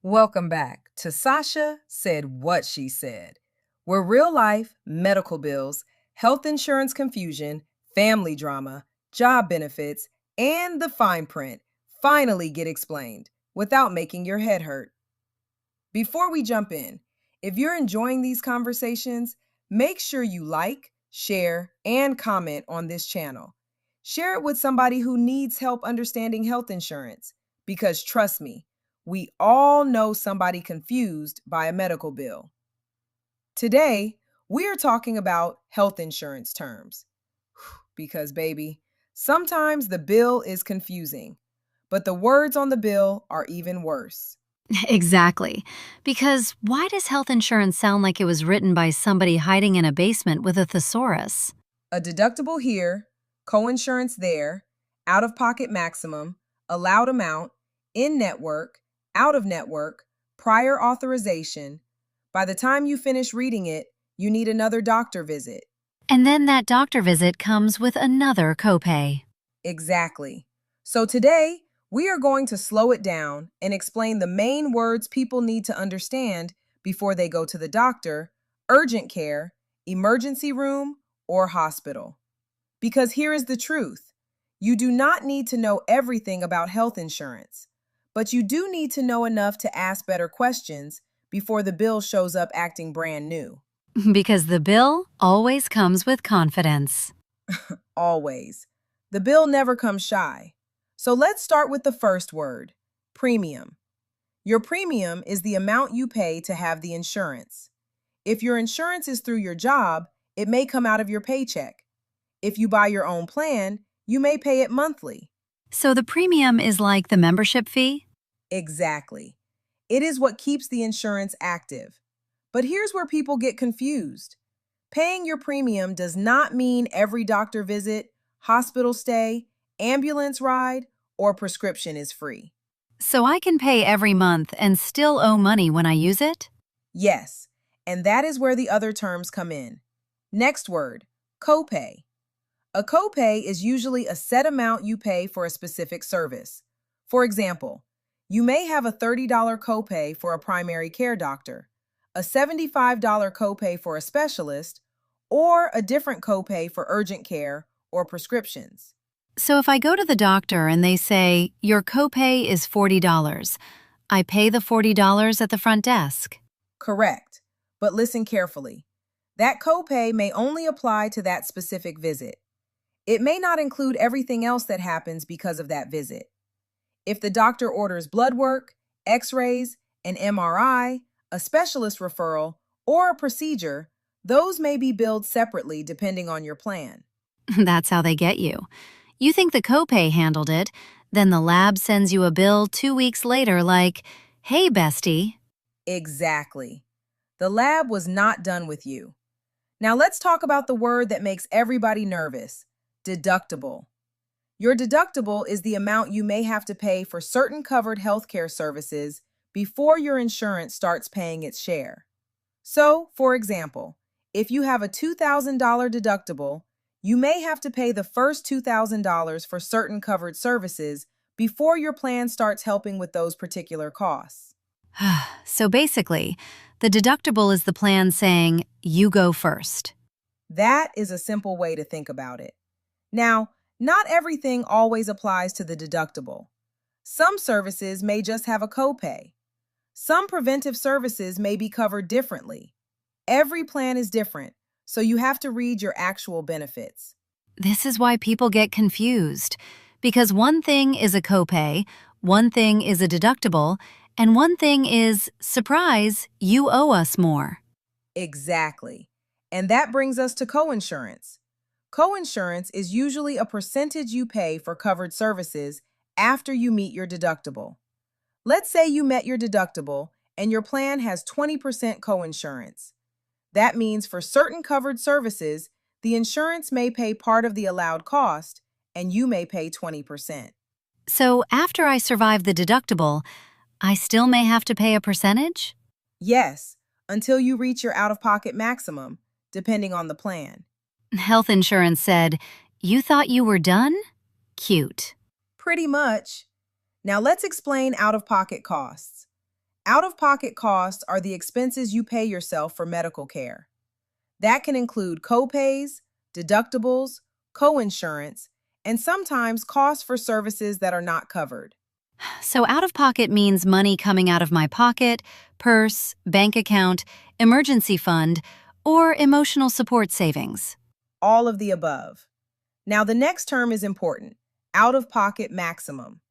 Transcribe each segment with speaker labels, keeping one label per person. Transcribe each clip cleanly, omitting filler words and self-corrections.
Speaker 1: Welcome back to Sasha Said What She Said, where real life, medical bills, health insurance confusion, family drama, job benefits, and the fine print finally get explained without making your head hurt. Before we jump in, if you're enjoying these conversations, make sure you like, share, and comment on this channel. Share it with somebody who needs help understanding health insurance, because trust me, we all know somebody confused by a medical bill. Today, we are talking about health insurance terms. Because, baby, sometimes the bill is confusing, but the words on the bill are even worse.
Speaker 2: Exactly. Because why does health insurance sound like it was written by somebody hiding in a basement with a thesaurus?
Speaker 1: A deductible here, coinsurance there, out of pocket maximum, allowed amount, in network, out of network, prior authorization. By the time you finish reading it, you need another doctor visit.
Speaker 2: And then that doctor visit comes with another copay.
Speaker 1: Exactly. So today, we are going to slow it down and explain the main words people need to understand before they go to the doctor, urgent care, emergency room, or hospital. Because here is the truth. You do not need to know everything about health insurance, but you do need to know enough to ask better questions before the bill shows up acting brand new.
Speaker 2: Because the bill always comes with confidence.
Speaker 1: Always. The bill never comes shy. So let's start with the first word, premium. Your premium is the amount you pay to have the insurance. If your insurance is through your job, it may come out of your paycheck. If you buy your own plan, you may pay it monthly.
Speaker 2: So the premium is like the membership fee?
Speaker 1: Exactly. It is what keeps the insurance active. But here's where people get confused. Paying your premium does not mean every doctor visit, hospital stay, ambulance ride, or prescription is free.
Speaker 2: So I can pay every month and still owe money when I use it?
Speaker 1: Yes, and that is where the other terms come in. Next word, copay. A copay is usually a set amount you pay for a specific service. For example, you may have a $30 copay for a primary care doctor, a $75 copay for a specialist, or a different copay for urgent care or prescriptions.
Speaker 2: So if I go to the doctor and they say, your copay is $40, I pay the $40 at the front desk.
Speaker 1: Correct, but listen carefully. That copay may only apply to that specific visit. It may not include everything else that happens because of that visit. If the doctor orders blood work, x-rays, an MRI, a specialist referral, or a procedure, those may be billed separately depending on your plan.
Speaker 2: That's how they get you. You think the copay handled it, then the lab sends you a bill 2 weeks later like, hey, bestie.
Speaker 1: Exactly. The lab was not done with you. Now let's talk about the word that makes everybody nervous, deductible. Your deductible is the amount you may have to pay for certain covered healthcare services before your insurance starts paying its share. So, for example, if you have a $2,000 deductible, you may have to pay the first $2,000 for certain covered services before your plan starts helping with those particular costs.
Speaker 2: So basically, the deductible is the plan saying, you go first.
Speaker 1: That is a simple way to think about it. Now, not everything always applies to the deductible. Some services may just have a copay. Some preventive services may be covered differently. Every plan is different, so you have to read your actual benefits.
Speaker 2: This is why people get confused. Because one thing is a copay, one thing is a deductible, and one thing is, surprise, you owe us more.
Speaker 1: Exactly. And that brings us to coinsurance. Coinsurance is usually a percentage you pay for covered services after you meet your deductible. Let's say you met your deductible and your plan has 20% coinsurance. That means for certain covered services, the insurance may pay part of the allowed cost and you may pay 20%.
Speaker 2: So after I survive the deductible, I still may have to pay a percentage?
Speaker 1: Yes, until you reach your out-of-pocket maximum, depending on the plan.
Speaker 2: Health insurance said, you thought you were done? Cute.
Speaker 1: Pretty much. Now let's explain out-of-pocket costs. Out-of-pocket costs are the expenses you pay yourself for medical care. That can include copays, deductibles, coinsurance, and sometimes costs for services that are not covered.
Speaker 2: So out-of-pocket means money coming out of my pocket, purse, bank account, emergency fund, or emotional support savings.
Speaker 1: All of the above. Now, the next term is important: out-of-pocket maximum.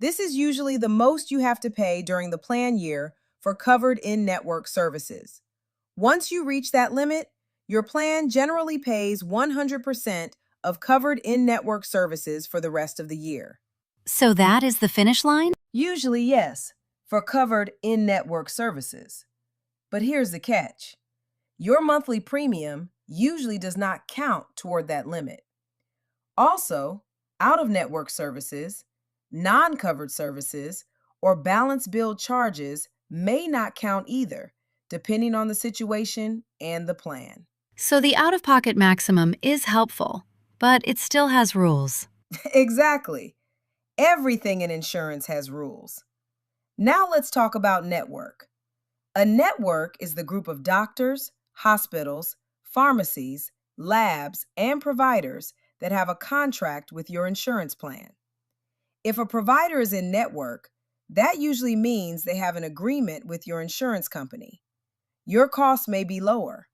Speaker 1: This is usually the most you have to pay during the plan year for covered in-network services. Once you reach that limit, your plan generally pays 100% of covered in-network services for the rest of the year.
Speaker 2: So that is the finish line?
Speaker 1: Usually, yes, for covered in-network services. But here's the catch: your monthly premium usually does not count toward that limit. Also, out-of-network services, non-covered services, or balance bill charges may not count either, depending on the situation and the plan.
Speaker 2: So the out-of-pocket maximum is helpful, but it still has rules.
Speaker 1: Exactly. Everything in insurance has rules. Now let's talk about network. A network is the group of doctors, hospitals, pharmacies, labs, and providers that have a contract with your insurance plan. If a provider is in network, that usually means they have an agreement with your insurance company. Your costs may be lower.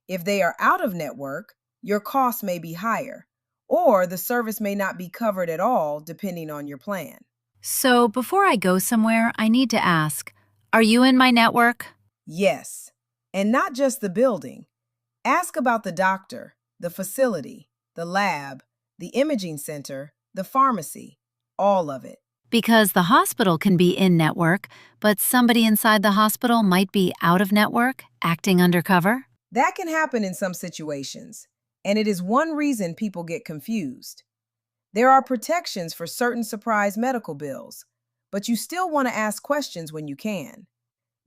Speaker 1: If they are out of network, your costs may be higher, or the service may not be covered at all depending on your plan.
Speaker 2: So before I go somewhere, I need to ask, are you in my network?
Speaker 1: Yes, and not just the building. Ask about the doctor, the facility, the lab, the imaging center, the pharmacy, all of it.
Speaker 2: Because the hospital can be in network, but somebody inside the hospital might be out of network, acting undercover?
Speaker 1: That can happen in some situations, and it is one reason people get confused. There are protections for certain surprise medical bills, but you still want to ask questions when you can.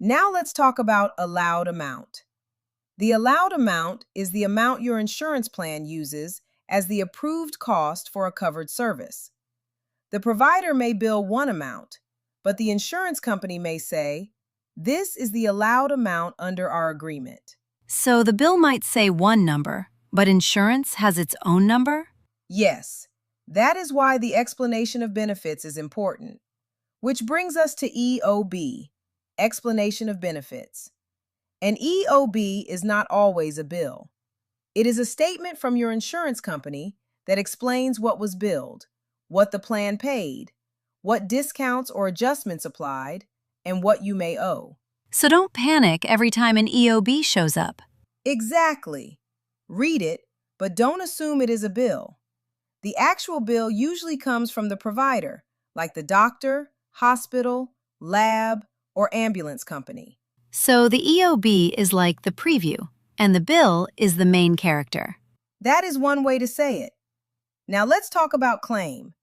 Speaker 1: Now let's talk about allowed amount. The allowed amount is the amount your insurance plan uses as the approved cost for a covered service. The provider may bill one amount, but the insurance company may say, "This is the allowed amount under our agreement."
Speaker 2: So the bill might say one number, but insurance has its own number?
Speaker 1: Yes, that is why the explanation of benefits is important. Which brings us to EOB, explanation of benefits. An EOB is not always a bill. It is a statement from your insurance company that explains what was billed, what the plan paid, what discounts or adjustments applied, and what you may owe.
Speaker 2: So don't panic every time an EOB shows up.
Speaker 1: Exactly. Read it, but don't assume it is a bill. The actual bill usually comes from the provider, like the doctor, hospital, lab, or ambulance company.
Speaker 2: So the EOB is like the preview, and the bill is the main character.
Speaker 1: That is one way to say it. Now let's talk about claim.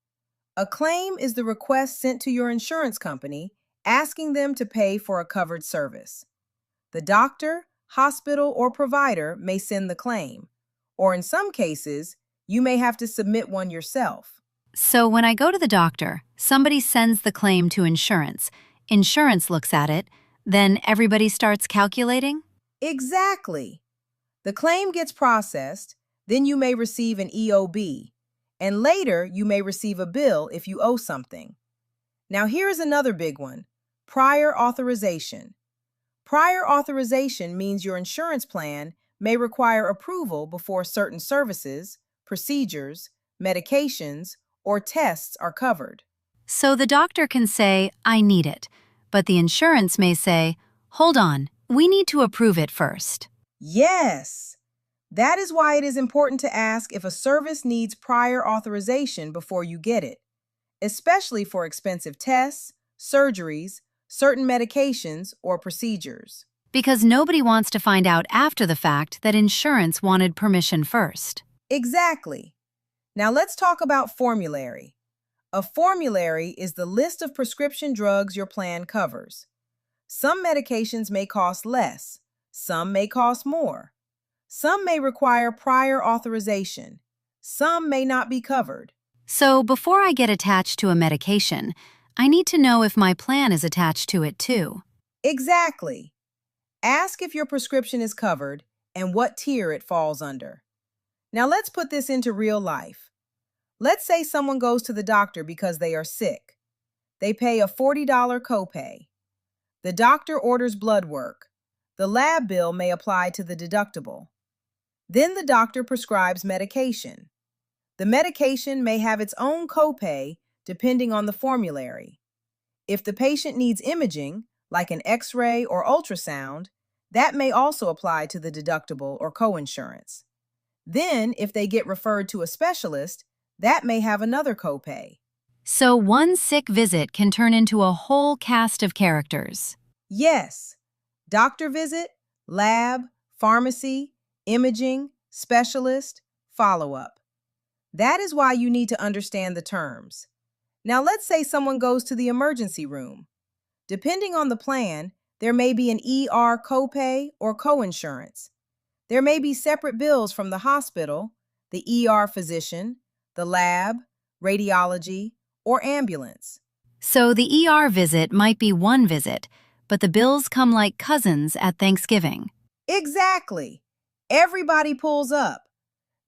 Speaker 1: A claim is the request sent to your insurance company asking them to pay for a covered service. The doctor, hospital, or provider may send the claim, or in some cases, you may have to submit one yourself.
Speaker 2: So when I go to the doctor, somebody sends the claim to insurance. Insurance looks at it, then everybody starts calculating?
Speaker 1: Exactly. The claim gets processed, then you may receive an EOB, and later you may receive a bill if you owe something. Now here's another big one: prior authorization. Prior authorization means your insurance plan may require approval before certain services, procedures, medications, or tests are covered.
Speaker 2: So the doctor can say, I need it, but the insurance may say, hold on, we need to approve it first.
Speaker 1: Yes! That is why it is important to ask if a service needs prior authorization before you get it, especially for expensive tests, surgeries, certain medications, or procedures.
Speaker 2: Because nobody wants to find out after the fact that insurance wanted permission first.
Speaker 1: Exactly. Now let's talk about formulary. A formulary is the list of prescription drugs your plan covers. Some medications may cost less, some may cost more. Some may require prior authorization. Some may not be covered.
Speaker 2: So before I get attached to a medication, I need to know if my plan is attached to it too.
Speaker 1: Exactly. Ask if your prescription is covered and what tier it falls under. Now let's put this into real life. Let's say someone goes to the doctor because they are sick. They pay a $40 copay. The doctor orders blood work. The lab bill may apply to the deductible. Then the doctor prescribes medication. The medication may have its own copay depending on the formulary. If the patient needs imaging, like an X-ray or ultrasound, that may also apply to the deductible or coinsurance. Then, if they get referred to a specialist, that may have another copay.
Speaker 2: So one sick visit can turn into a whole cast of characters.
Speaker 1: Yes, doctor visit, lab, pharmacy, imaging, specialist, follow-up. That is why you need to understand the terms. Now let's say someone goes to the emergency room. Depending on the plan, there may be an ER copay or coinsurance. There may be separate bills from the hospital, the ER physician, the lab, radiology, or ambulance.
Speaker 2: So the ER visit might be one visit, but the bills come like cousins at Thanksgiving.
Speaker 1: Exactly. Everybody pulls up.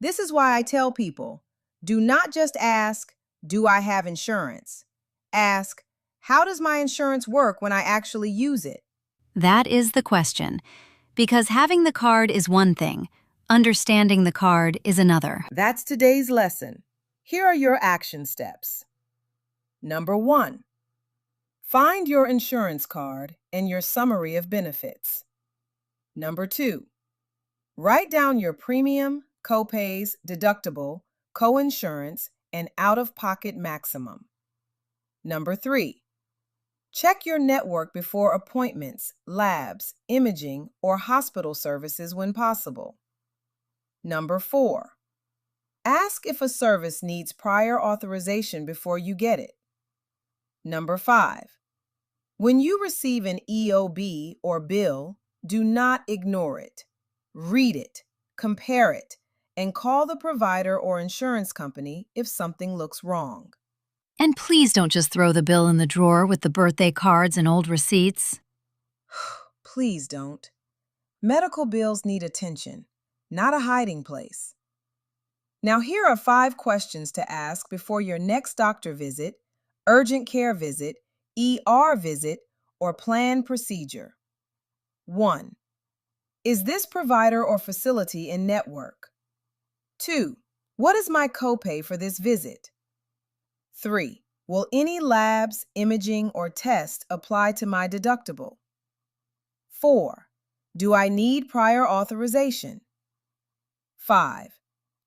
Speaker 1: This is why I tell people, do not just ask, do I have insurance? Ask, how does my insurance work when I actually use it?
Speaker 2: That is the question. Because having the card is one thing, understanding the card is another.
Speaker 1: That's today's lesson. Here are your action steps. Number 1, find your insurance card and your summary of benefits. Number 2, write down your premium, copays, deductible, coinsurance, and out-of-pocket maximum. Number 3, check your network before appointments, labs, imaging, or hospital services when possible. Number 4, ask if a service needs prior authorization before you get it. Number 5, when you receive an EOB or bill, do not ignore it. Read it, compare it, and call the provider or insurance company if something looks wrong.
Speaker 2: And please don't just throw the bill in the drawer with the birthday cards and old receipts.
Speaker 1: Please don't. Medical bills need attention, not a hiding place. Now here are 5 questions to ask before your next doctor visit, urgent care visit, ER visit, or planned procedure. 1. Is this provider or facility in network? 2. What is my copay for this visit? 3. Will any labs, imaging, or test apply to my deductible? 4. Do I need prior authorization? 5.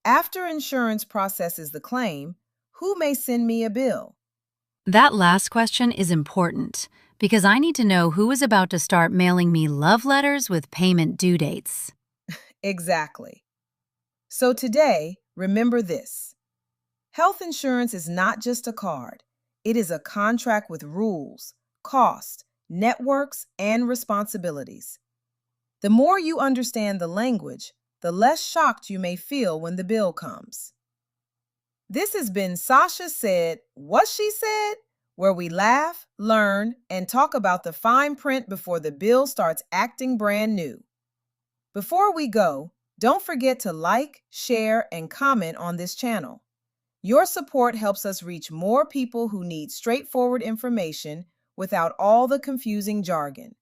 Speaker 1: After insurance processes the claim, who may send me a bill?
Speaker 2: That last question is important because I need to know who is about to start mailing me love letters with payment due dates.
Speaker 1: Exactly. So today, remember this. Health insurance is not just a card. It is a contract with rules, costs, networks, and responsibilities. The more you understand the language, the less shocked you may feel when the bill comes. This has been Sasha Said What She Said, where we laugh, learn, and talk about the fine print before the bill starts acting brand new. Before we go, don't forget to like, share, and comment on this channel. Your support helps us reach more people who need straightforward information without all the confusing jargon.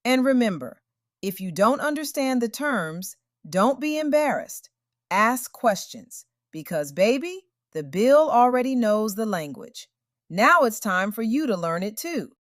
Speaker 1: And remember, if you don't understand the terms, don't be embarrassed. Ask questions, because baby, the bill already knows the language. Now it's time for you to learn it too.